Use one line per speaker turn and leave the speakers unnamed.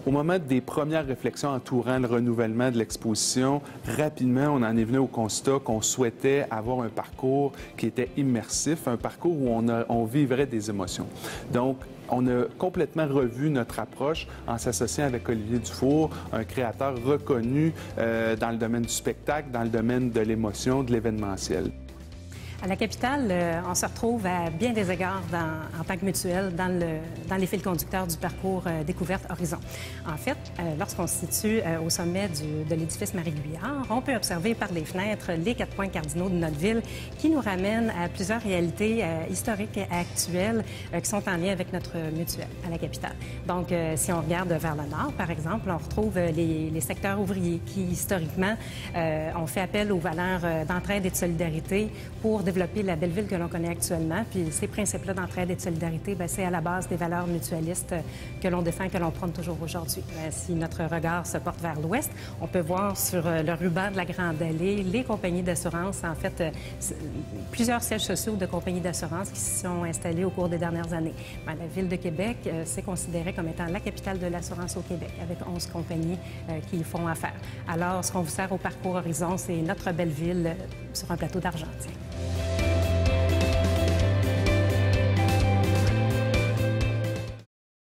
Au moment des premières réflexions entourant le renouvellement de l'exposition, rapidement, on en est venu au constat qu'on souhaitait avoir un parcours qui était immersif, un parcours où on vivrait des émotions. Donc, on a complètement revu notre approche en s'associant avec Olivier Dufour, un créateur reconnu dans le domaine du spectacle, dans le domaine de l'émotion, de l'événementiel.
À la capitale, on se retrouve à bien des égards en tant que mutuelle dans les fils conducteurs du parcours Découverte Horizon. En fait, lorsqu'on se situe au sommet de l'édifice Marie-Guyard, on peut observer par les fenêtres les 4 points cardinaux de notre ville qui nous ramènent à plusieurs réalités historiques et actuelles qui sont en lien avec notre mutuelle à la capitale. Donc, si on regarde vers le nord, par exemple, on retrouve les secteurs ouvriers qui, historiquement, ont fait appel aux valeurs d'entraide et de solidarité pour développer la belle ville que l'on connaît actuellement. Puis ces principes-là d'entraide et de solidarité, c'est à la base des valeurs mutualistes que l'on défend et que l'on prône toujours aujourd'hui. Si notre regard se porte vers l'ouest, on peut voir sur le ruban de la Grande Allée les compagnies d'assurance, en fait, plusieurs sièges sociaux de compagnies d'assurance qui se sont installés au cours des dernières années. La ville de Québec s'est considérée comme étant la capitale de l'assurance au Québec, avec 11 compagnies qui y font affaire. Alors, ce qu'on vous sert au Parcours Horizon, c'est notre belle ville sur un plateau d'argent.